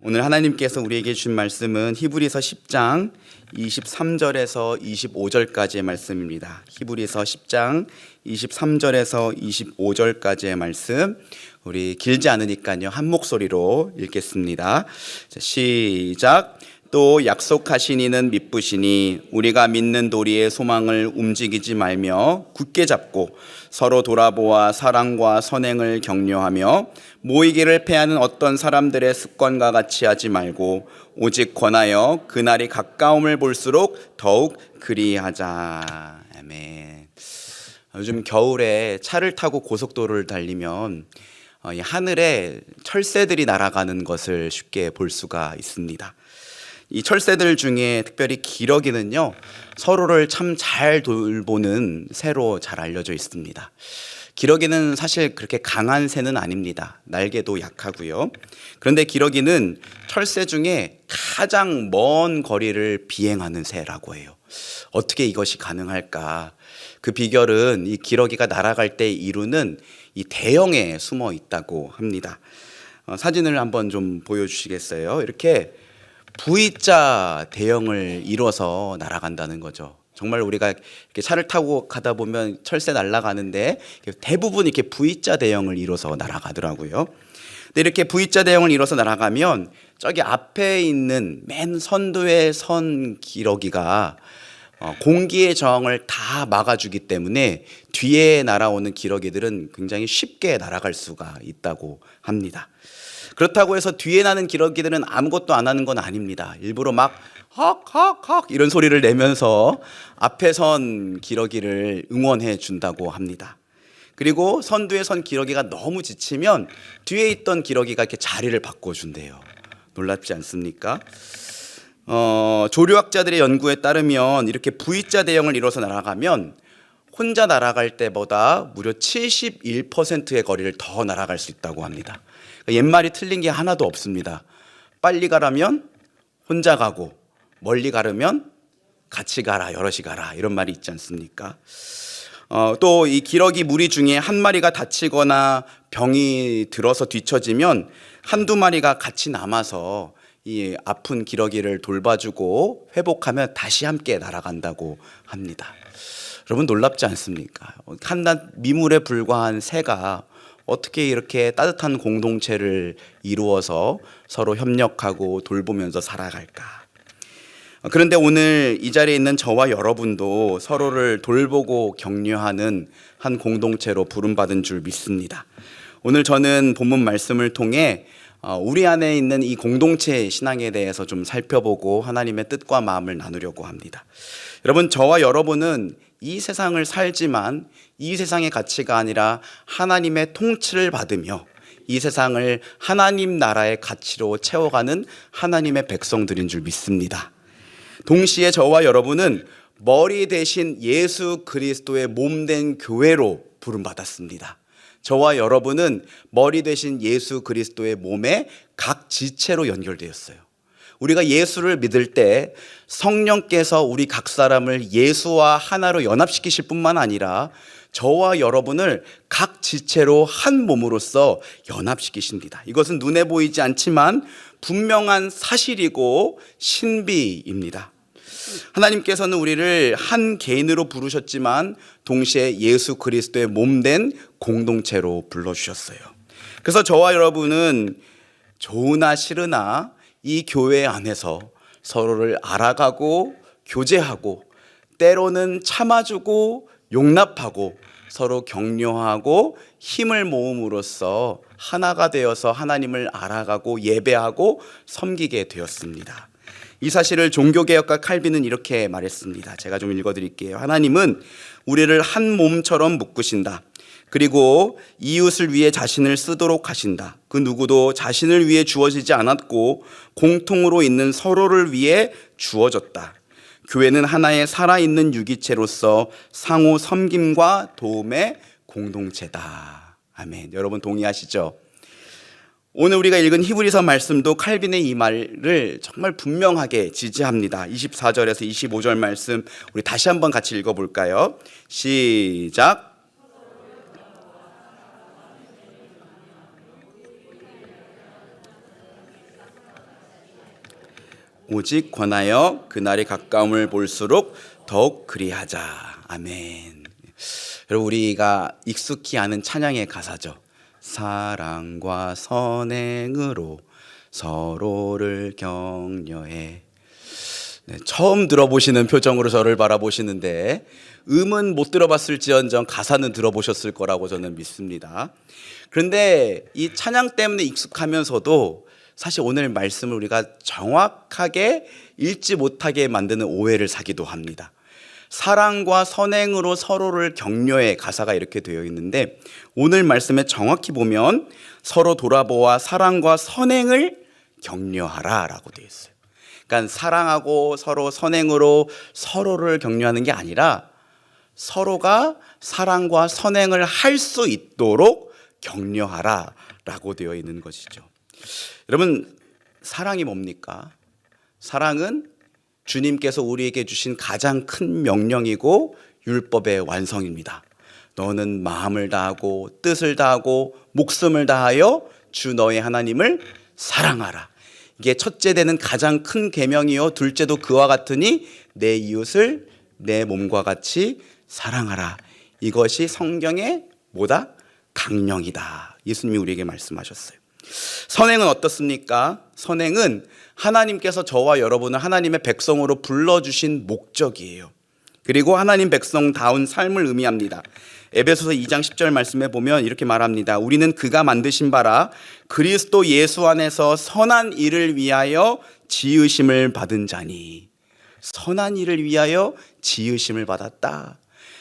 오늘 하나님께서 우리에게 주신 말씀은 히브리서 10장 23절에서 25절까지의 말씀입니다. 히브리서 10장 23절에서 25절까지의 말씀, 우리 길지 않으니까요 한 목소리로 읽겠습니다. 자, 시작. 또 약속하신 이는 미쁘시니 우리가 믿는 도리의 소망을 움직이지 말며 굳게 잡고 서로 돌아보아 사랑과 선행을 격려하며 모이기를 패하는 어떤 사람들의 습관과 같이 하지 말고 오직 권하여 그날이 가까움을 볼수록 더욱 그리하자. 아멘. 요즘 겨울에 차를 타고 고속도로를 달리면 이 하늘에 철새들이 날아가는 것을 쉽게 볼 수가 있습니다. 이 철새들 중에 특별히 기러기는요, 서로를 참 잘 돌보는 새로 잘 알려져 있습니다. 기러기는 사실 그렇게 강한 새는 아닙니다. 날개도 약하고요. 그런데 기러기는 철새 중에 가장 먼 거리를 비행하는 새라고 해요. 어떻게 이것이 가능할까? 그 비결은 이 기러기가 날아갈 때 이루는 이 대형에 숨어 있다고 합니다. 사진을 한번 좀 보여주시겠어요? 이렇게 V자 대형을 이뤄서 날아간다는 거죠. 정말 우리가 이렇게 차를 타고 가다 보면 철새 날아가는데 대부분 이렇게 V자 대형을 이뤄서 날아가더라고요. 근데 이렇게 V자 대형을 이뤄서 날아가면 저기 앞에 있는 맨 선두에 선 기러기가 공기의 저항을 다 막아주기 때문에 뒤에 날아오는 기러기들은 굉장히 쉽게 날아갈 수가 있다고 합니다. 그렇다고 해서 뒤에 나는 기러기들은 아무것도 안 하는 건 아닙니다. 일부러 막 헉헉헉 이런 소리를 내면서 앞에 선 기러기를 응원해 준다고 합니다. 그리고 선두에 선 기러기가 너무 지치면 뒤에 있던 기러기가 이렇게 자리를 바꿔준대요. 놀랍지 않습니까? 조류학자들의 연구에 따르면 이렇게 V자 대형을 이뤄서 날아가면 혼자 날아갈 때보다 무려 71%의 거리를 더 날아갈 수 있다고 합니다. 옛말이 틀린 게 하나도 없습니다. 빨리 가라면 혼자 가고 멀리 가려면 같이 가라, 여럿이 가라, 이런 말이 있지 않습니까? 또 이 기러기 무리 중에 한 마리가 다치거나 병이 들어서 뒤처지면 한두 마리가 같이 남아서 이 아픈 기러기를 돌봐주고 회복하면 다시 함께 날아간다고 합니다. 여러분 놀랍지 않습니까? 한낱 미물에 불과한 새가 어떻게 이렇게 따뜻한 공동체를 이루어서 서로 협력하고 돌보면서 살아갈까? 그런데 오늘 이 자리에 있는 저와 여러분도 서로를 돌보고 격려하는 한 공동체로 부름받은 줄 믿습니다. 오늘 저는 본문 말씀을 통해 우리 안에 있는 이 공동체 신앙에 대해서 좀 살펴보고 하나님의 뜻과 마음을 나누려고 합니다. 여러분, 저와 여러분은 이 세상을 살지만 이 세상의 가치가 아니라 하나님의 통치를 받으며 이 세상을 하나님 나라의 가치로 채워가는 하나님의 백성들인 줄 믿습니다. 동시에 저와 여러분은 머리 대신 예수 그리스도의 몸된 교회로 부름받았습니다. 저와 여러분은 머리 대신 예수 그리스도의 몸에 각 지체로 연결되었어요. 우리가 예수를 믿을 때 성령께서 우리 각 사람을 예수와 하나로 연합시키실 뿐만 아니라 저와 여러분을 각 지체로 한 몸으로서 연합시키십니다. 이것은 눈에 보이지 않지만 분명한 사실이고 신비입니다. 하나님께서는 우리를 한 개인으로 부르셨지만 동시에 예수 그리스도의 몸된 공동체로 불러주셨어요. 그래서 저와 여러분은 좋으나 싫으나 이 교회 안에서 서로를 알아가고 교제하고 때로는 참아주고 용납하고 서로 격려하고 힘을 모음으로써 하나가 되어서 하나님을 알아가고 예배하고 섬기게 되었습니다. 이 사실을 종교개혁가 칼빈은 이렇게 말했습니다. 제가 좀 읽어드릴게요. 하나님은 우리를 한 몸처럼 묶으신다. 그리고 이웃을 위해 자신을 쓰도록 하신다. 그 누구도 자신을 위해 주어지지 않았고 공통으로 있는 서로를 위해 주어졌다. 교회는 하나의 살아있는 유기체로서 상호 섬김과 도움의 공동체다. 아멘. 여러분 동의하시죠? 오늘 우리가 읽은 히브리서 말씀도 칼빈의 이 말을 정말 분명하게 지지합니다. 24절에서 25절 말씀 우리 다시 한번 같이 읽어볼까요? 시작. 오직 권하여 그날이 가까움을 볼수록 더욱 그리하자. 아멘. 여러분, 우리가 익숙히 아는 찬양의 가사죠. 사랑과 선행으로 서로를 격려해. 네, 처음 들어보시는 표정으로 저를 바라보시는데 음은 못 들어봤을지언정 가사는 들어보셨을 거라고 저는 믿습니다. 그런데 이 찬양 때문에 익숙하면서도 사실 오늘 말씀을 우리가 정확하게 읽지 못하게 만드는 오해를 사기도 합니다. 사랑과 선행으로 서로를 격려해, 가사가 이렇게 되어 있는데 오늘 말씀에 정확히 보면 서로 돌아보아 사랑과 선행을 격려하라 라고 되어 있어요. 그러니까 사랑하고 서로 선행으로 서로를 격려하는 게 아니라 서로가 사랑과 선행을 할 수 있도록 격려하라 라고 되어 있는 것이죠. 여러분, 사랑이 뭡니까? 사랑은 주님께서 우리에게 주신 가장 큰 명령이고 율법의 완성입니다. 너는 마음을 다하고 뜻을 다하고 목숨을 다하여 주 너의 하나님을 사랑하라. 이게 첫째 되는 가장 큰 계명이요, 둘째도 그와 같으니 내 이웃을 내 몸과 같이 사랑하라. 이것이 성경의 뭐다? 강령이다. 예수님이 우리에게 말씀하셨어요. 선행은 어떻습니까? 선행은 하나님께서 저와 여러분을 하나님의 백성으로 불러주신 목적이에요. 그리고 하나님 백성다운 삶을 의미합니다. 에베소서 2장 10절 말씀에 보면 이렇게 말합니다. 우리는 그가 만드신 바라 그리스도 예수 안에서 선한 일을 위하여 지으심을 받은 자니. 선한 일을 위하여 지으심을 받았다.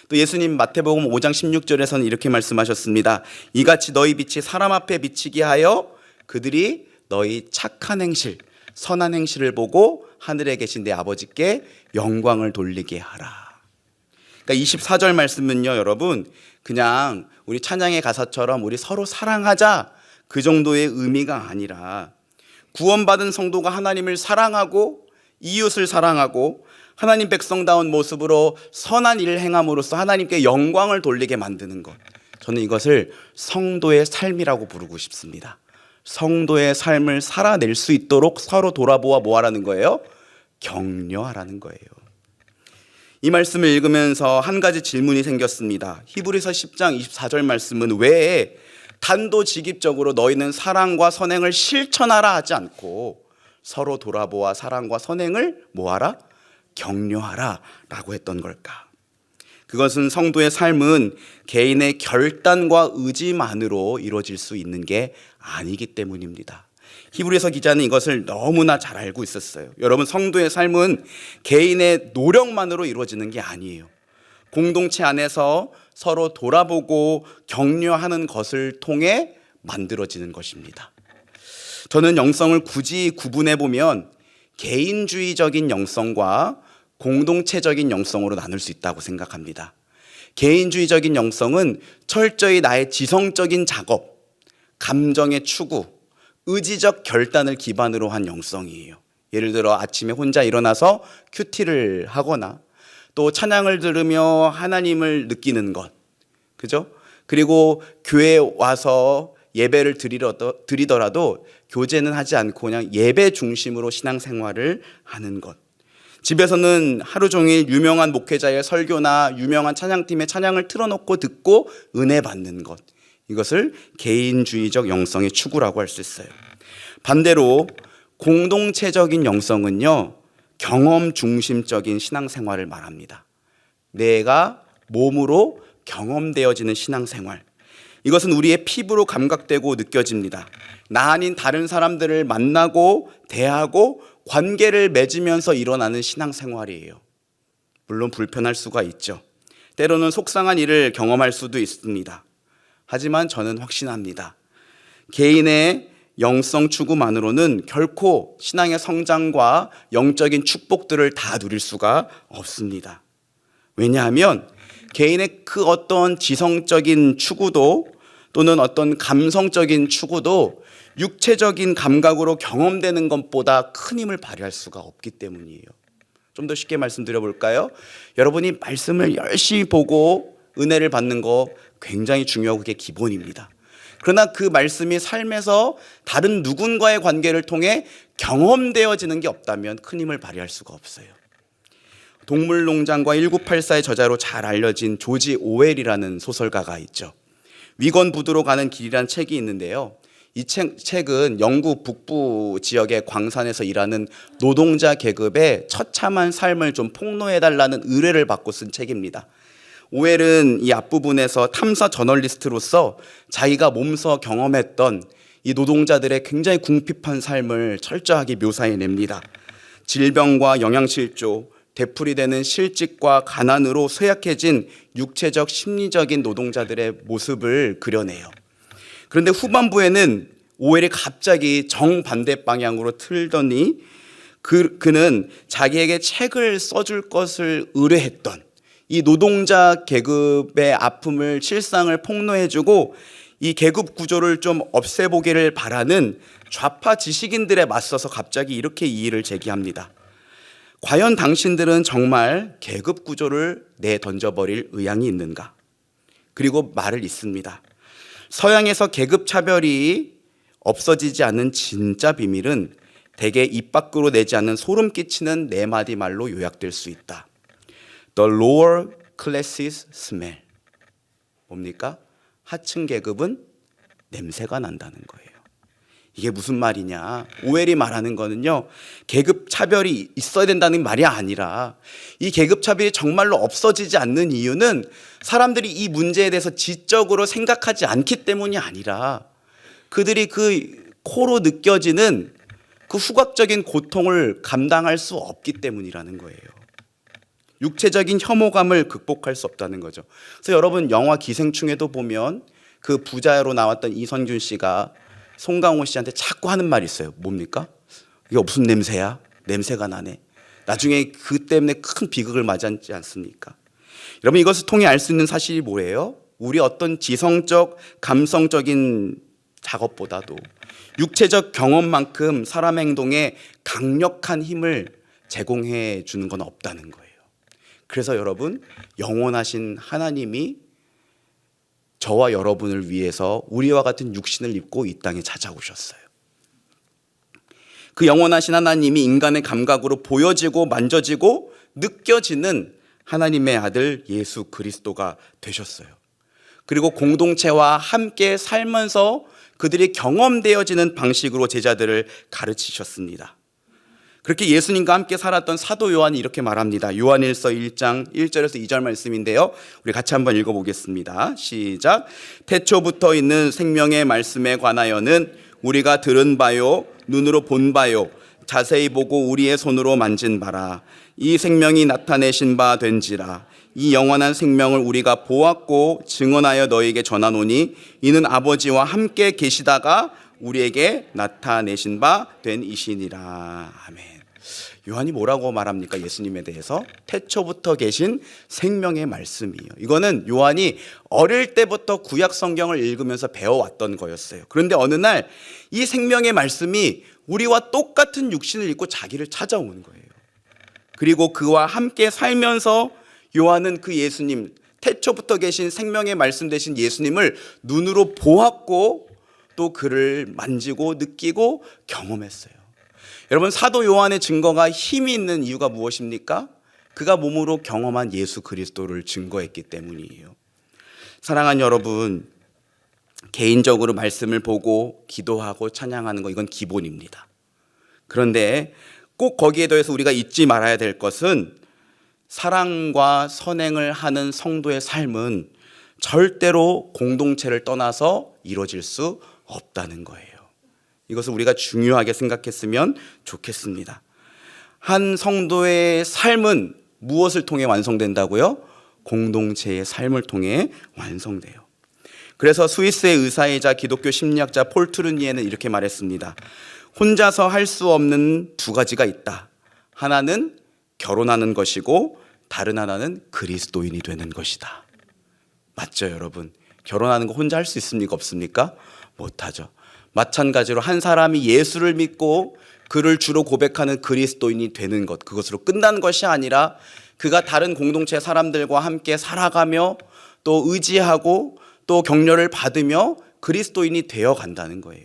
또 예수님 마태복음 5장 16절에서는 이렇게 말씀하셨습니다. 이같이 너희 빛이 사람 앞에 비치게 하여 그들이 너희 착한 행실, 선한 행실을 보고 하늘에 계신 내 아버지께 영광을 돌리게 하라. 그러니까 24절 말씀은요, 여러분, 그냥 우리 찬양의 가사처럼 우리 서로 사랑하자 그 정도의 의미가 아니라 구원받은 성도가 하나님을 사랑하고 이웃을 사랑하고 하나님 백성다운 모습으로 선한 일을 행함으로써 하나님께 영광을 돌리게 만드는 것, 저는 이것을 성도의 삶이라고 부르고 싶습니다. 성도의 삶을 살아낼 수 있도록 서로 돌아보아 뭐 하라는 거예요? 격려하라는 거예요. 이 말씀을 읽으면서 한 가지 질문이 생겼습니다. 히브리서 10장 24절 말씀은 왜 단도직입적으로 너희는 사랑과 선행을 실천하라 하지 않고 서로 돌아보아 사랑과 선행을 뭐하라? 격려하라 라고 했던 걸까? 그것은 성도의 삶은 개인의 결단과 의지만으로 이루어질 수 있는 게 아니기 때문입니다. 히브리서 기자는 이것을 너무나 잘 알고 있었어요. 여러분, 성도의 삶은 개인의 노력만으로 이루어지는 게 아니에요. 공동체 안에서 서로 돌아보고 격려하는 것을 통해 만들어지는 것입니다. 저는 영성을 굳이 구분해 보면 개인주의적인 영성과 공동체적인 영성으로 나눌 수 있다고 생각합니다. 개인주의적인 영성은 철저히 나의 지성적인 작업, 감정의 추구, 의지적 결단을 기반으로 한 영성이에요. 예를 들어 아침에 혼자 일어나서 큐티를 하거나 또 찬양을 들으며 하나님을 느끼는 것, 그죠? 그리고 교회에 와서 예배를 드리더라도 교제는 하지 않고 그냥 예배 중심으로 신앙생활을 하는 것. 집에서는 하루 종일 유명한 목회자의 설교나 유명한 찬양팀의 찬양을 틀어놓고 듣고 은혜 받는 것. 이것을 개인주의적 영성의 추구라고 할 수 있어요. 반대로 공동체적인 영성은요, 경험 중심적인 신앙생활을 말합니다. 내가 몸으로 경험되어지는 신앙생활. 이것은 우리의 피부로 감각되고 느껴집니다. 나 아닌 다른 사람들을 만나고 대하고 관계를 맺으면서 일어나는 신앙생활이에요. 물론 불편할 수가 있죠. 때로는 속상한 일을 경험할 수도 있습니다. 하지만 저는 확신합니다. 개인의 영성 추구만으로는 결코 신앙의 성장과 영적인 축복들을 다 누릴 수가 없습니다. 왜냐하면 개인의 그 어떤 지성적인 추구도 또는 어떤 감성적인 추구도 육체적인 감각으로 경험되는 것보다 큰 힘을 발휘할 수가 없기 때문이에요. 좀 더 쉽게 말씀드려 볼까요? 여러분이 말씀을 열심히 보고 은혜를 받는 거 굉장히 중요하고 그게 기본입니다. 그러나 그 말씀이 삶에서 다른 누군가의 관계를 통해 경험되어지는 게 없다면 큰 힘을 발휘할 수가 없어요. 동물농장과 1984의 저자로 잘 알려진 조지 오웰이라는 소설가가 있죠. 위건부두로 가는 길이라는 책이 있는데요. 이 책은 영국 북부 지역의 광산에서 일하는 노동자 계급의 처참한 삶을 좀 폭로해달라는 의뢰를 받고 쓴 책입니다. 오웰은 이 앞부분에서 탐사 저널리스트로서 자기가 몸소 경험했던 이 노동자들의 굉장히 궁핍한 삶을 철저하게 묘사해냅니다. 질병과 영양실조, 되풀이되는 실직과 가난으로 쇠약해진 육체적 심리적인 노동자들의 모습을 그려내요. 그런데 후반부에는 오웰이 갑자기 정반대 방향으로 틀더니 그는 자기에게 책을 써줄 것을 의뢰했던 이 노동자 계급의 아픔을 실상을 폭로해주고 이 계급 구조를 좀 없애보기를 바라는 좌파 지식인들에 맞서서 갑자기 이렇게 이의를 제기합니다. 과연 당신들은 정말 계급 구조를 내던져버릴 의향이 있는가? 그리고 말을 잇습니다. 서양에서 계급 차별이 없어지지 않는 진짜 비밀은 대개 입 밖으로 내지 않는 소름 끼치는 네 마디 말로 요약될 수 있다. The lower classes smell. 뭡니까? 하층 계급은 냄새가 난다는 거예요. 이게 무슨 말이냐? 오웰이 말하는 거는요, 계급 차별이 있어야 된다는 말이 아니라 이 계급 차별이 정말로 없어지지 않는 이유는 사람들이 이 문제에 대해서 지적으로 생각하지 않기 때문이 아니라 그들이 그 코로 느껴지는 그 후각적인 고통을 감당할 수 없기 때문이라는 거예요. 육체적인 혐오감을 극복할 수 없다는 거죠. 그래서 여러분 영화 기생충에도 보면 그 부자로 나왔던 이선균 씨가 송강호 씨한테 자꾸 하는 말이 있어요. 뭡니까? 이게 무슨 냄새야? 냄새가 나네. 나중에 그 때문에 큰 비극을 맞았지 않습니까? 여러분 이것을 통해 알 수 있는 사실이 뭐예요? 우리 어떤 지성적, 감성적인 작업보다도 육체적 경험만큼 사람 행동에 강력한 힘을 제공해 주는 건 없다는 거예요. 그래서 여러분 영원하신 하나님이 저와 여러분을 위해서 우리와 같은 육신을 입고 이 땅에 찾아오셨어요. 그 영원하신 하나님이 인간의 감각으로 보여지고 만져지고 느껴지는 하나님의 아들 예수 그리스도가 되셨어요. 그리고 공동체와 함께 살면서 그들이 경험되어지는 방식으로 제자들을 가르치셨습니다. 그렇게 예수님과 함께 살았던 사도 요한이 이렇게 말합니다. 요한일서 1장 1절에서 2절 말씀인데요. 우리 같이 한번 읽어보겠습니다. 시작. 태초부터 있는 생명의 말씀에 관하여는 우리가 들은 바요 눈으로 본 바요 자세히 보고 우리의 손으로 만진 바라. 이 생명이 나타내신 바 된지라. 이 영원한 생명을 우리가 보았고 증언하여 너희에게 전하노니 이는 아버지와 함께 계시다가 우리에게 나타내신 바 된 이시니라. 아멘. 요한이 뭐라고 말합니까? 예수님에 대해서 태초부터 계신 생명의 말씀이에요. 이거는 요한이 어릴 때부터 구약 성경을 읽으면서 배워왔던 거였어요. 그런데 어느 날 이 생명의 말씀이 우리와 똑같은 육신을 입고 자기를 찾아오는 거예요. 그리고 그와 함께 살면서 요한은 그 예수님, 태초부터 계신 생명의 말씀 되신 예수님을 눈으로 보았고 또 그를 만지고 느끼고 경험했어요. 여러분 사도 요한의 증거가 힘이 있는 이유가 무엇입니까? 그가 몸으로 경험한 예수 그리스도를 증거했기 때문이에요. 사랑하는 여러분, 개인적으로 말씀을 보고 기도하고 찬양하는 거 이건 기본입니다. 그런데 꼭 거기에 더해서 우리가 잊지 말아야 될 것은 사랑과 선행을 하는 성도의 삶은 절대로 공동체를 떠나서 이루어질 수 없다는 거예요. 이것을 우리가 중요하게 생각했으면 좋겠습니다. 한 성도의 삶은 무엇을 통해 완성된다고요? 공동체의 삶을 통해 완성돼요. 그래서 스위스의 의사이자 기독교 심리학자 폴 트루니에는 이렇게 말했습니다. 혼자서 할 수 없는 두 가지가 있다. 하나는 결혼하는 것이고 다른 하나는 그리스도인이 되는 것이다. 맞죠, 여러분? 결혼하는 거 혼자 할 수 있습니까? 없습니까? 못하죠. 마찬가지로 한 사람이 예수를 믿고 그를 주로 고백하는 그리스도인이 되는 것, 그것으로 끝난 것이 아니라 그가 다른 공동체 사람들과 함께 살아가며 또 의지하고 또 격려를 받으며 그리스도인이 되어 간다는 거예요.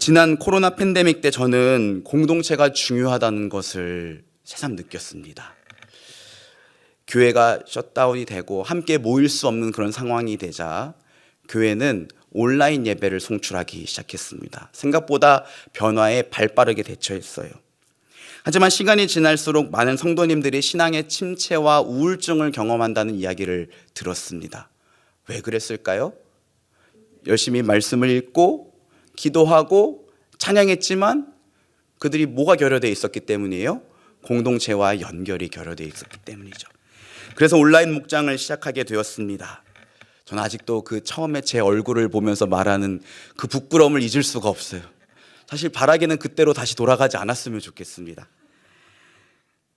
지난 코로나 팬데믹 때 저는 공동체가 중요하다는 것을 새삼 느꼈습니다. 교회가 셧다운이 되고 함께 모일 수 없는 그런 상황이 되자 교회는 온라인 예배를 송출하기 시작했습니다. 생각보다 변화에 발빠르게 대처했어요. 하지만 시간이 지날수록 많은 성도님들이 신앙의 침체와 우울증을 경험한다는 이야기를 들었습니다. 왜 그랬을까요? 열심히 말씀을 읽고 기도하고 찬양했지만 그들이 뭐가 결여되어 있었기 때문이에요? 공동체와 연결이 결여되어 있었기 때문이죠. 그래서 온라인 목장을 시작하게 되었습니다. 저는 아직도 그 처음에 제 얼굴을 보면서 말하는 그 부끄러움을 잊을 수가 없어요. 사실 바라기는 그때로 다시 돌아가지 않았으면 좋겠습니다.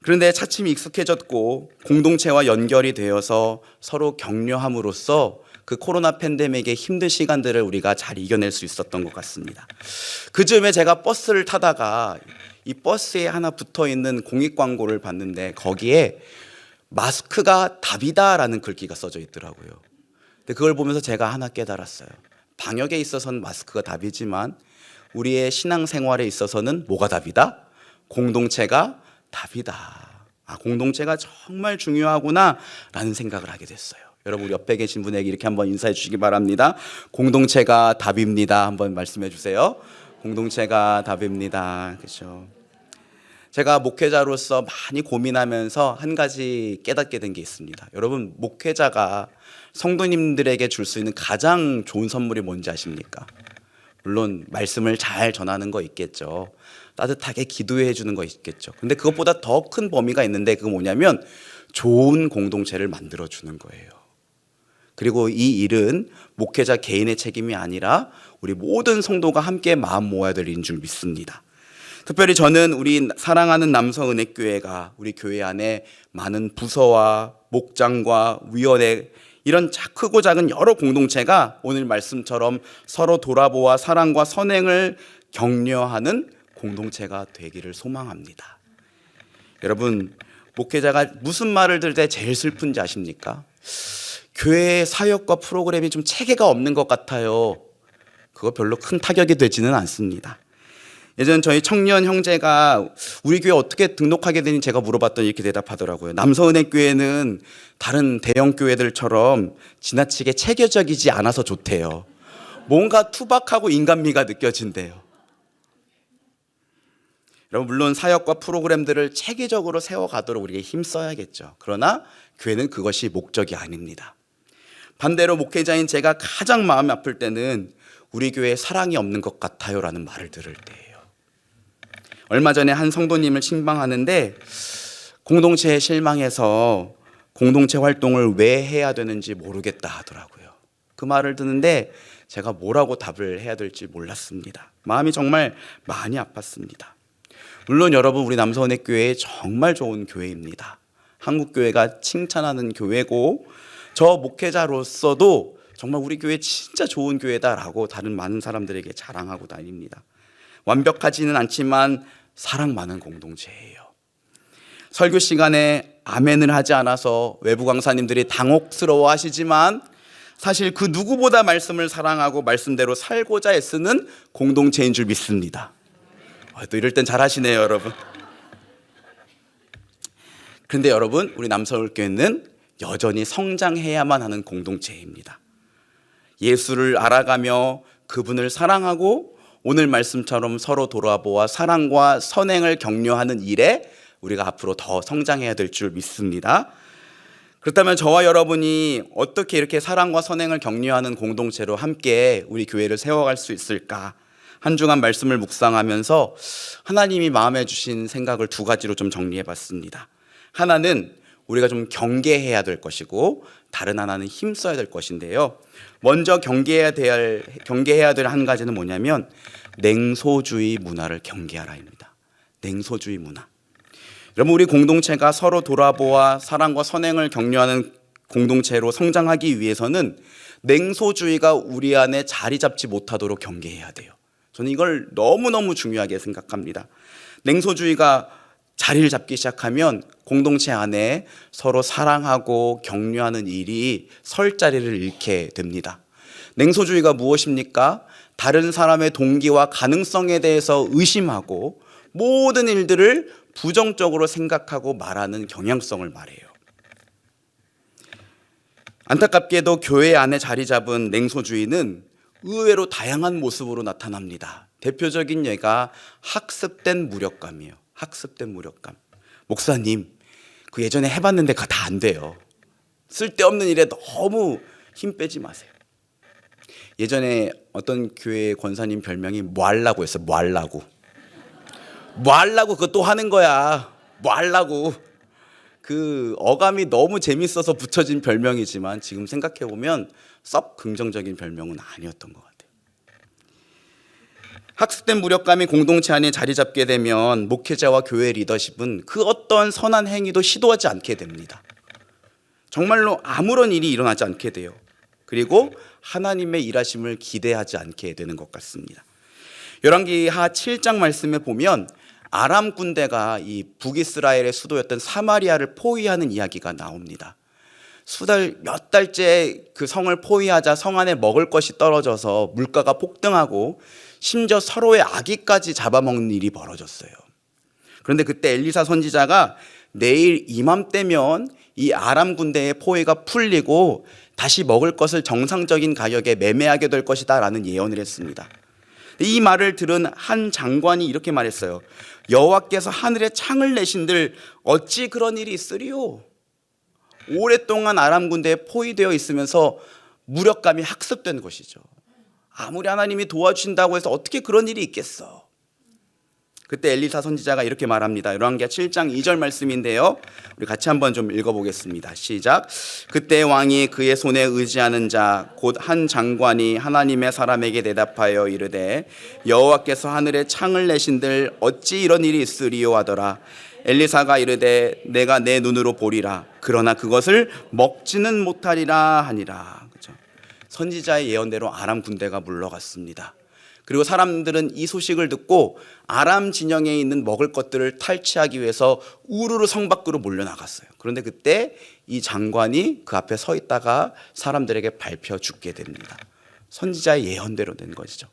그런데 차츰 익숙해졌고 공동체와 연결이 되어서 서로 격려함으로써 그 코로나 팬데믹의 힘든 시간들을 우리가 잘 이겨낼 수 있었던 것 같습니다. 그 즈음에 제가 버스를 타다가 이 버스에 하나 붙어 있는 공익 광고를 봤는데 거기에 마스크가 답이다라는 글귀가 써져 있더라고요. 근데 그걸 보면서 제가 하나 깨달았어요. 방역에 있어서는 마스크가 답이지만 우리의 신앙생활에 있어서는 뭐가 답이다? 공동체가 답이다. 공동체가 정말 중요하구나라는 생각을 하게 됐어요. 여러분 우리 옆에 계신 분에게 이렇게 한번 인사해 주시기 바랍니다. 공동체가 답입니다. 한번 말씀해 주세요. 공동체가 답입니다. 그렇죠. 제가 목회자로서 많이 고민하면서 한 가지 깨닫게 된 게 있습니다. 여러분 목회자가 성도님들에게 줄 수 있는 가장 좋은 선물이 뭔지 아십니까? 물론 말씀을 잘 전하는 거 있겠죠. 따뜻하게 기도해 주는 거 있겠죠. 근데 그것보다 더 큰 범위가 있는데 그거 뭐냐면 좋은 공동체를 만들어 주는 거예요. 그리고 이 일은 목회자 개인의 책임이 아니라 우리 모든 성도가 함께 마음 모아야 될 일인 줄 믿습니다. 특별히 저는 우리 사랑하는 남서은혜교회가 우리 교회 안에 많은 부서와 목장과 위원회 이런 크고 작은 여러 공동체가 오늘 말씀처럼 서로 돌아보아 사랑과 선행을 격려하는 공동체가 되기를 소망합니다. 여러분 목회자가 무슨 말을 들을 때 제일 슬픈지 아십니까? 교회의 사역과 프로그램이 좀 체계가 없는 것 같아요. 그거 별로 큰 타격이 되지는 않습니다. 예전 저희 청년 형제가 우리 교회 어떻게 등록하게 되니 제가 물어봤더니 이렇게 대답하더라고요. 남서은혜교회는 다른 대형 교회들처럼 지나치게 체계적이지 않아서 좋대요. 뭔가 투박하고 인간미가 느껴진대요. 여러분 물론 사역과 프로그램들을 체계적으로 세워가도록 우리가 힘써야겠죠. 그러나 교회는 그것이 목적이 아닙니다. 반대로 목회자인 제가 가장 마음이 아플 때는 우리 교회에 사랑이 없는 것 같아요 라는 말을 들을 때예요. 얼마 전에 한 성도님을 신방하는데 공동체에 실망해서 공동체 활동을 왜 해야 되는지 모르겠다 하더라고요. 그 말을 듣는데 제가 뭐라고 답을 해야 될지 몰랐습니다. 마음이 정말 많이 아팠습니다. 물론 여러분 우리 남서은혜교회 정말 좋은 교회입니다. 한국교회가 칭찬하는 교회고 저 목회자로서도 정말 우리 교회 진짜 좋은 교회다라고 다른 많은 사람들에게 자랑하고 다닙니다. 완벽하지는 않지만 사랑 많은 공동체예요. 설교 시간에 아멘을 하지 않아서 외부 강사님들이 당혹스러워 하시지만 사실 그 누구보다 말씀을 사랑하고 말씀대로 살고자 애쓰는 공동체인 줄 믿습니다. 또 이럴 땐 잘하시네요 여러분. 그런데 여러분 우리 남서울교회는 여전히 성장해야만 하는 공동체입니다. 예수를 알아가며 그분을 사랑하고 오늘 말씀처럼 서로 돌아보아 사랑과 선행을 격려하는 일에 우리가 앞으로 더 성장해야 될 줄 믿습니다. 그렇다면 저와 여러분이 어떻게 이렇게 사랑과 선행을 격려하는 공동체로 함께 우리 교회를 세워갈 수 있을까? 한 주간 말씀을 묵상하면서 하나님이 마음에 주신 생각을 두 가지로 좀 정리해 봤습니다. 하나는 우리가 좀 경계해야 될 것이고 다른 하나는 힘써야 될 것인데요. 먼저 경계해야 될 한 가지는 뭐냐면 냉소주의 문화를 경계하라입니다. 냉소주의 문화. 여러분 우리 공동체가 서로 돌아보아 사랑과 선행을 격려하는 공동체로 성장하기 위해서는 냉소주의가 우리 안에 자리 잡지 못하도록 경계해야 돼요. 저는 이걸 너무너무 중요하게 생각합니다. 냉소주의가 자리를 잡기 시작하면 공동체 안에 서로 사랑하고 격려하는 일이 설 자리를 잃게 됩니다. 냉소주의가 무엇입니까? 다른 사람의 동기와 가능성에 대해서 의심하고 모든 일들을 부정적으로 생각하고 말하는 경향성을 말해요. 안타깝게도 교회 안에 자리 잡은 냉소주의는 의외로 다양한 모습으로 나타납니다. 대표적인 예가 학습된 무력감이에요. 학습된 무력감. 목사님, 그 예전에 해봤는데 그거 다 안 돼요. 쓸데없는 일에 너무 힘 빼지 마세요. 예전에 어떤 교회 권사님 별명이 뭐 하려고 했어요. 뭐 하려고. 뭐 하려고 그것도 하는 거야. 뭐 하려고. 그 어감이 너무 재밌어서 붙여진 별명이지만 지금 생각해보면 썩 긍정적인 별명은 아니었던 것 같아요. 학습된 무력감이 공동체 안에 자리 잡게 되면 목회자와 교회 리더십은 그 어떤 선한 행위도 시도하지 않게 됩니다. 정말로 아무런 일이 일어나지 않게 돼요. 그리고 하나님의 일하심을 기대하지 않게 되는 것 같습니다. 열왕기하 7장 말씀에 보면 아람 군대가 이 북이스라엘의 수도였던 사마리아를 포위하는 이야기가 나옵니다. 몇 달째 그 성을 포위하자 성 안에 먹을 것이 떨어져서 물가가 폭등하고 심지어 서로의 아기까지 잡아먹는 일이 벌어졌어요. 그런데 그때 엘리사 선지자가 내일 이맘때면 이 아람 군대의 포위가 풀리고 다시 먹을 것을 정상적인 가격에 매매하게 될 것이다 라는 예언을 했습니다. 이 말을 들은 한 장관이 이렇게 말했어요. 여호와께서 하늘에 창을 내신들 어찌 그런 일이 있으리요? 오랫동안 아람 군대에 포위되어 있으면서 무력감이 학습된 것이죠. 아무리 하나님이 도와주신다고 해서 어떻게 그런 일이 있겠어? 그때 엘리사 선지자가 이렇게 말합니다. 열왕기하 7장 2절 말씀인데요. 우리 같이 한번 좀 읽어보겠습니다. 시작. 그때 왕이 그의 손에 의지하는 자 곧 한 장관이 하나님의 사람에게 대답하여 이르되 여호와께서 하늘에 창을 내신들 어찌 이런 일이 있으리요 하더라. 엘리사가 이르되 내가 내 눈으로 보리라. 그러나 그것을 먹지는 못하리라 하니라. 그렇죠? 선지자의 예언대로 아람 군대가 물러갔습니다. 그리고 사람들은 이 소식을 듣고 아람 진영에 있는 먹을 것들을 탈취하기 위해서 우르르 성 밖으로 몰려나갔어요. 그런데 그때 이 장관이 그 앞에 서 있다가 사람들에게 밟혀 죽게 됩니다. 선지자의 예언대로 된 것이죠.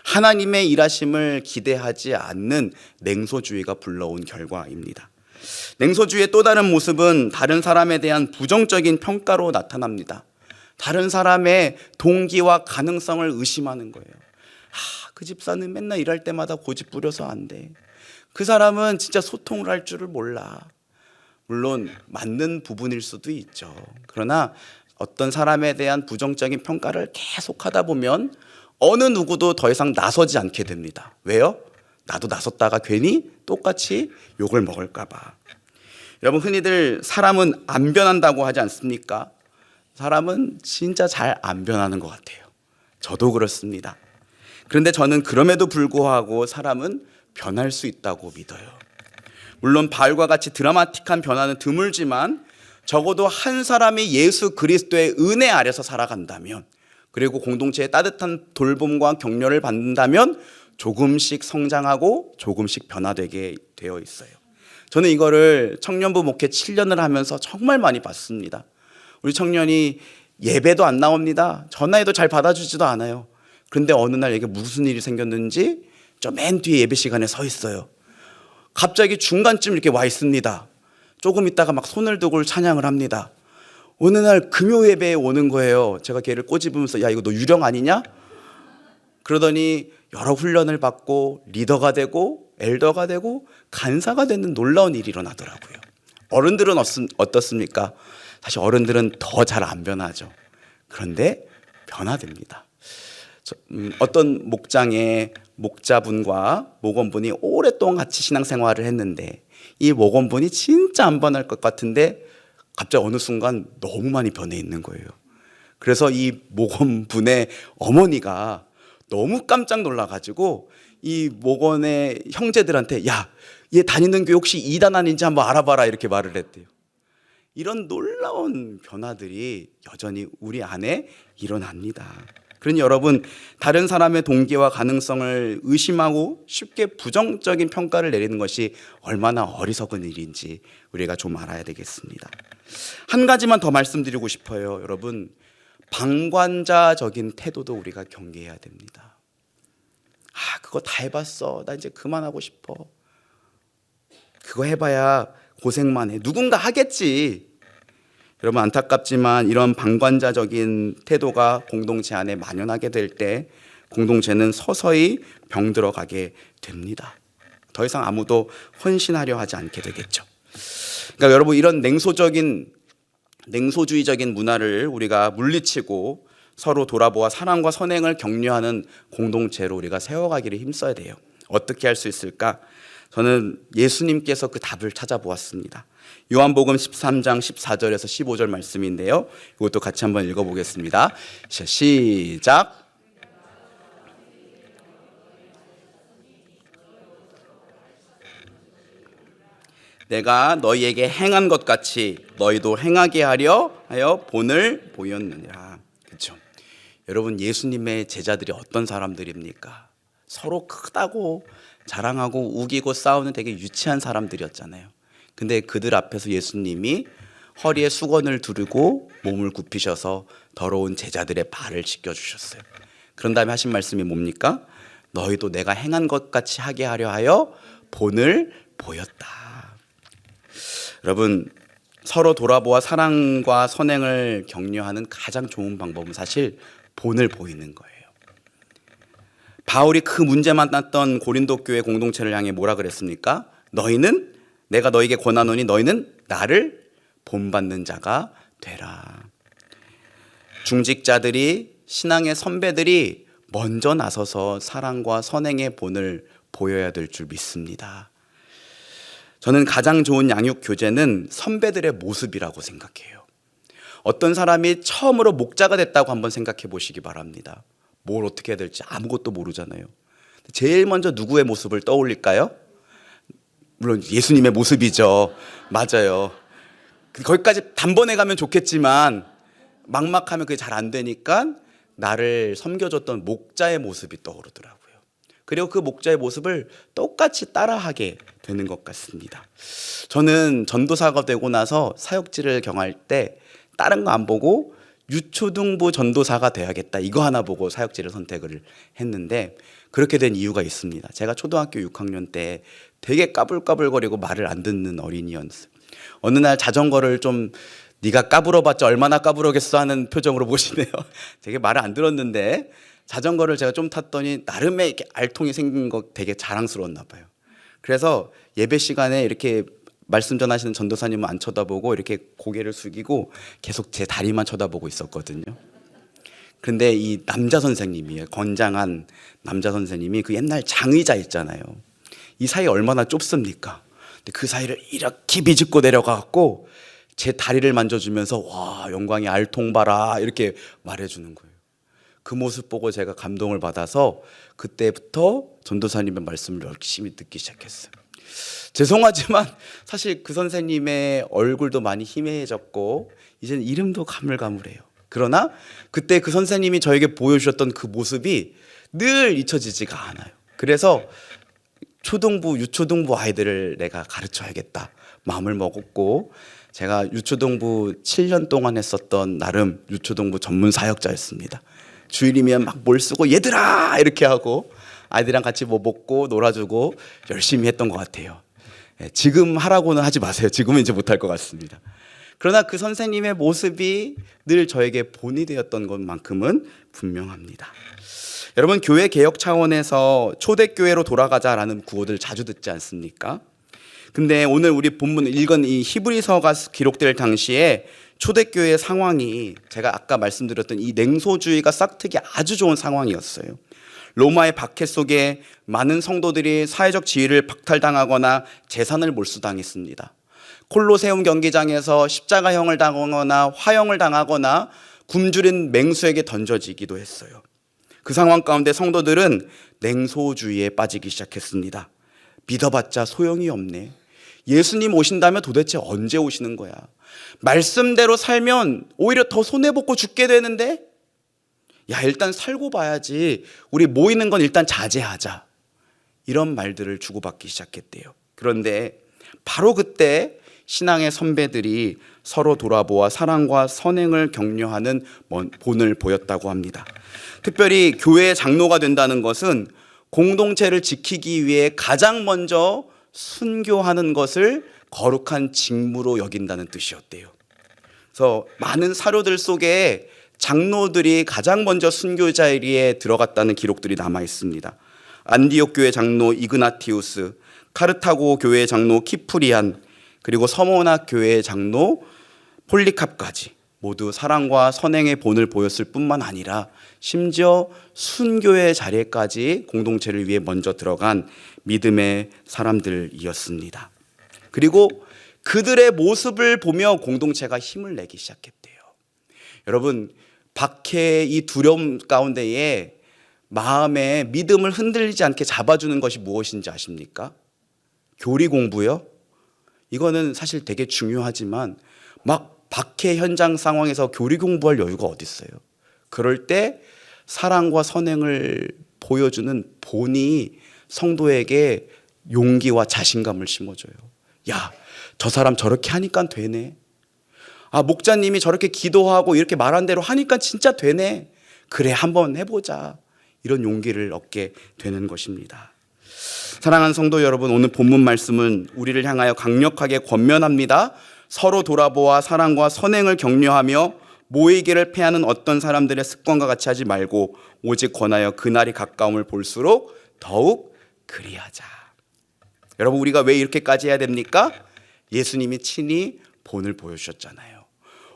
하나님의 일하심을 기대하지 않는 냉소주의가 불러온 결과입니다. 냉소주의의 또 다른 모습은 다른 사람에 대한 부정적인 평가로 나타납니다. 다른 사람의 동기와 가능성을 의심하는 거예요. 그 집사는 맨날 일할 때마다 고집 부려서 안 돼. 그 사람은 진짜 소통을 할 줄을 몰라. 물론 맞는 부분일 수도 있죠. 그러나 어떤 사람에 대한 부정적인 평가를 계속하다 보면 어느 누구도 더 이상 나서지 않게 됩니다. 왜요? 나도 나섰다가 괜히 똑같이 욕을 먹을까 봐. 여러분, 흔히들 사람은 안 변한다고 하지 않습니까? 사람은 진짜 잘 안 변하는 것 같아요. 저도 그렇습니다. 그런데 저는 그럼에도 불구하고 사람은 변할 수 있다고 믿어요. 물론 바울과 같이 드라마틱한 변화는 드물지만 적어도 한 사람이 예수 그리스도의 은혜 아래서 살아간다면, 그리고 공동체의 따뜻한 돌봄과 격려를 받는다면 조금씩 성장하고 조금씩 변화되게 되어 있어요. 저는 이거를 청년부 목회 7년을 하면서 정말 많이 봤습니다. 우리 청년이 예배도 안 나옵니다. 전화해도 잘 받아주지도 않아요. 그런데 어느 날 이게 무슨 일이 생겼는지 저 맨 뒤에 예배 시간에 서 있어요. 갑자기 중간쯤 이렇게 와 있습니다. 조금 있다가 막 손을 들고 찬양을 합니다. 어느 날 금요 예배에 오는 거예요. 제가 걔를 꼬집으면서 야, 이거 너 유령 아니냐? 그러더니 여러 훈련을 받고 리더가 되고 엘더가 되고 간사가 되는 놀라운 일이 일어나더라고요. 어른들은 어떻습니까? 사실 어른들은 더 잘 안 변하죠. 그런데 변화됩니다. 어떤 목장의 목자분과 목원분이 오랫동안 같이 신앙생활을 했는데 이 목원분이 진짜 안 변할 것 같은데 갑자기 어느 순간 너무 많이 변해 있는 거예요. 그래서 이 목원분의 어머니가 너무 깜짝 놀라가지고 이 목원의 형제들한테 야, 얘 다니는 교회 혹시 이단 아닌지 한번 알아봐라 이렇게 말을 했대요. 이런 놀라운 변화들이 여전히 우리 안에 일어납니다. 그러니 여러분, 다른 사람의 동기와 가능성을 의심하고 쉽게 부정적인 평가를 내리는 것이 얼마나 어리석은 일인지 우리가 좀 알아야 되겠습니다. 한 가지만 더 말씀드리고 싶어요. 여러분, 방관자적인 태도도 우리가 경계해야 됩니다. 그거 다 해봤어. 나 이제 그만하고 싶어. 그거 해봐야 고생만 해. 누군가 하겠지. 여러분, 안타깝지만 이런 방관자적인 태도가 공동체 안에 만연하게 될 때 공동체는 서서히 병들어가게 됩니다. 더 이상 아무도 헌신하려 하지 않게 되겠죠. 그러니까 여러분, 이런 냉소주의적인 문화를 우리가 물리치고 서로 돌아보아 사랑과 선행을 격려하는 공동체로 우리가 세워가기를 힘써야 돼요. 어떻게 할 수 있을까? 저는 예수님께서 그 답을 찾아보았습니다. 요한복음 13장 14절에서 15절 말씀인데요. 이것도 같이 한번 읽어보겠습니다. 시작. 내가 너희에게 행한 것 같이 너희도 행하게 하려 하여 본을 보였느니라. 그렇죠? 여러분, 예수님의 제자들이 어떤 사람들입니까? 서로 크다고 자랑하고 우기고 싸우는 되게 유치한 사람들이었잖아요. 근데 그들 앞에서 예수님이 허리에 수건을 두르고 몸을 굽히셔서 더러운 제자들의 발을 씻겨주셨어요. 그런 다음에 하신 말씀이 뭡니까? 너희도 내가 행한 것 같이 하게 하려 하여 본을 보였다. 여러분, 서로 돌아보아 사랑과 선행을 격려하는 가장 좋은 방법은 사실 본을 보이는 거예요. 바울이 그 문제 만났던 고린도 교회 공동체를 향해 뭐라 그랬습니까? 너희는 내가 너희에게 권하노니 너희는 나를 본받는 자가 되라. 중직자들이, 신앙의 선배들이 먼저 나서서 사랑과 선행의 본을 보여야 될 줄 믿습니다. 저는 가장 좋은 양육 교재는 선배들의 모습이라고 생각해요. 어떤 사람이 처음으로 목자가 됐다고 한번 생각해 보시기 바랍니다. 뭘 어떻게 해야 될지 아무것도 모르잖아요. 제일 먼저 누구의 모습을 떠올릴까요? 물론 예수님의 모습이죠. 맞아요. 거기까지 단번에 가면 좋겠지만 막막하면 그게 잘 안 되니까 나를 섬겨줬던 목자의 모습이 떠오르더라고요. 그리고 그 목자의 모습을 똑같이 따라하게 되는 것 같습니다. 저는 전도사가 되고 나서 사역지를 경할 때 다른 거 안 보고 유초등부 전도사가 돼야겠다, 이거 하나 보고 사역지를 선택을 했는데, 그렇게 된 이유가 있습니다. 제가 초등학교 6학년 때 되게 까불까불거리고 말을 안 듣는 어린이였어요. 어느 날 자전거를 좀 네가 까불어봤자 얼마나 까불어겠어 하는 표정으로 보시네요. 되게 말을 안 들었는데 자전거를 제가 좀 탔더니 나름의 이렇게 알통이 생긴 거 되게 자랑스러웠나 봐요. 그래서 예배 시간에 이렇게 말씀 전하시는 전도사님은 안 쳐다보고 이렇게 고개를 숙이고 계속 제 다리만 쳐다보고 있었거든요. 근데 이 남자 선생님이에요. 건장한 남자 선생님이 그 옛날 장의자 있잖아요. 이 사이 얼마나 좁습니까? 근데 그 사이를 이렇게 비집고 내려가갖고 제 다리를 만져주면서 와, 영광이 알통 봐라 이렇게 말해주는 거예요. 그 모습 보고 제가 감동을 받아서 그때부터 전도사님의 말씀을 열심히 듣기 시작했어요. 죄송하지만 사실 그 선생님의 얼굴도 많이 희미해졌고 이제는 이름도 가물가물해요. 그러나 그때 그 선생님이 저에게 보여주셨던 그 모습이 늘 잊혀지지가 않아요. 그래서 초등부, 유초등부 아이들을 내가 가르쳐야겠다 마음을 먹었고, 제가 유초등부 7년 동안 했었던 나름 유초등부 전문 사역자였습니다. 주일이면 막 뭘 쓰고 얘들아 이렇게 하고 아이들이랑 같이 뭐 먹고 놀아주고 열심히 했던 것 같아요. 지금 하라고는 하지 마세요. 지금은 이제 못할 것 같습니다. 그러나 그 선생님의 모습이 늘 저에게 본이 되었던 것만큼은 분명합니다. 여러분, 교회 개혁 차원에서 초대교회로 돌아가자라는 구호들 자주 듣지 않습니까? 근데 오늘 우리 본문 읽은 이 히브리서가 기록될 당시에 초대교회의 상황이 제가 아까 말씀드렸던 이 냉소주의가 싹트기 아주 좋은 상황이었어요. 로마의 박해 속에 많은 성도들이 사회적 지위를 박탈당하거나 재산을 몰수당했습니다. 콜로세움 경기장에서 십자가형을 당하거나 화형을 당하거나 굶주린 맹수에게 던져지기도 했어요. 그 상황 가운데 성도들은 냉소주의에 빠지기 시작했습니다. 믿어봤자 소용이 없네. 예수님 오신다면 도대체 언제 오시는 거야? 말씀대로 살면 오히려 더 손해보고 죽게 되는데, 야, 일단 살고 봐야지. 우리 모이는 건 일단 자제하자. 이런 말들을 주고받기 시작했대요. 그런데 바로 그때 신앙의 선배들이 서로 돌아보아 사랑과 선행을 격려하는 본을 보였다고 합니다. 특별히 교회의 장로가 된다는 것은 공동체를 지키기 위해 가장 먼저 순교하는 것을 거룩한 직무로 여긴다는 뜻이었대요. 그래서 많은 사료들 속에 장로들이 가장 먼저 순교 자리에 들어갔다는 기록들이 남아 있습니다. 안디옥 교회 장로 이그나티우스, 카르타고 교회 장로 키프리안, 그리고 서모나 교회 장로 폴리캅까지 모두 사랑과 선행의 본을 보였을 뿐만 아니라 심지어 순교의 자리까지 공동체를 위해 먼저 들어간 믿음의 사람들이었습니다. 그리고 그들의 모습을 보며 공동체가 힘을 내기 시작했대요. 여러분, 박해의 이 두려움 가운데에 마음의 믿음을 흔들리지 않게 잡아주는 것이 무엇인지 아십니까? 교리 공부요? 이거는 사실 되게 중요하지만 막 박해 현장 상황에서 교리 공부할 여유가 어디 있어요? 그럴 때 사랑과 선행을 보여주는 본이 성도에게 용기와 자신감을 심어줘요. 야, 저 사람 저렇게 하니까 되네. 아, 목자님이 저렇게 기도하고 이렇게 말한 대로 하니까 진짜 되네. 그래, 한번 해보자. 이런 용기를 얻게 되는 것입니다. 사랑하는 성도 여러분, 오늘 본문 말씀은 우리를 향하여 강력하게 권면합니다. 서로 돌아보아 사랑과 선행을 격려하며 모이기를 패하는 어떤 사람들의 습관과 같이 하지 말고 오직 권하여 그날이 가까움을 볼수록 더욱 그리하자. 여러분, 우리가 왜 이렇게까지 해야 됩니까? 예수님이 친히 본을 보여주셨잖아요.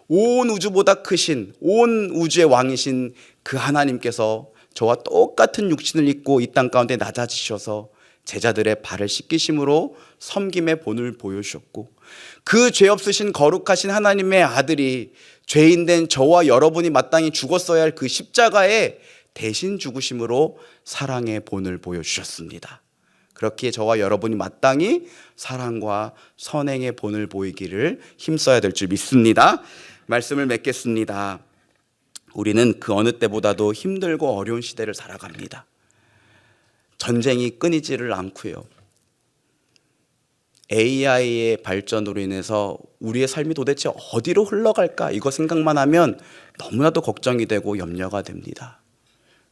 온 우주보다 크신, 온 우주의 왕이신 그 하나님께서 저와 똑같은 육신을 입고 이 땅 가운데 낮아지셔서 제자들의 발을 씻기심으로 섬김의 본을 보여주셨고, 그 죄 없으신 거룩하신 하나님의 아들이 죄인된 저와 여러분이 마땅히 죽었어야 할 그 십자가에 대신 죽으심으로 사랑의 본을 보여주셨습니다. 그렇기에 저와 여러분이 마땅히 사랑과 선행의 본을 보이기를 힘써야 될 줄 믿습니다. 말씀을 맺겠습니다. 우리는 그 어느 때보다도 힘들고 어려운 시대를 살아갑니다. 전쟁이 끊이지를 않고요. AI의 발전으로 인해서 우리의 삶이 도대체 어디로 흘러갈까, 이거 생각만 하면 너무나도 걱정이 되고 염려가 됩니다.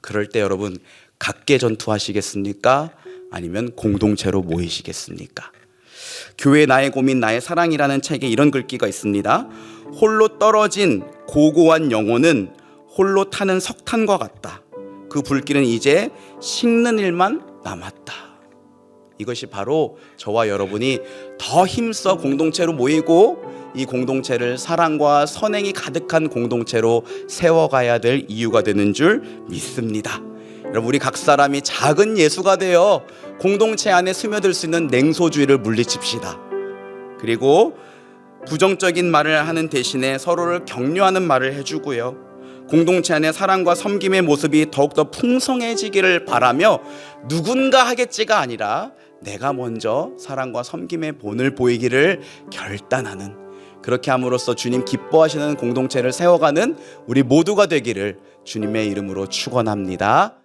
그럴 때 여러분, 각계 전투하시겠습니까? 아니면 공동체로 모이시겠습니까? 교회 나의 고민 나의 사랑이라는 책에 이런 글귀가 있습니다. 홀로 떨어진 고고한 영혼은 홀로 타는 석탄과 같다. 그 불길은 이제 식는 일만 남았다. 이것이 바로 저와 여러분이 더 힘써 공동체로 모이고 이 공동체를 사랑과 선행이 가득한 공동체로 세워가야 될 이유가 되는 줄 믿습니다. 여러분, 우리 각 사람이 작은 예수가 되어 공동체 안에 스며들 수 있는 냉소주의를 물리칩시다. 그리고 부정적인 말을 하는 대신에 서로를 격려하는 말을 해주고요. 공동체 안에 사랑과 섬김의 모습이 더욱더 풍성해지기를 바라며 누군가 하겠지가 아니라 내가 먼저 사랑과 섬김의 본을 보이기를 결단하는, 그렇게 함으로써 주님 기뻐하시는 공동체를 세워가는 우리 모두가 되기를 주님의 이름으로 축원합니다.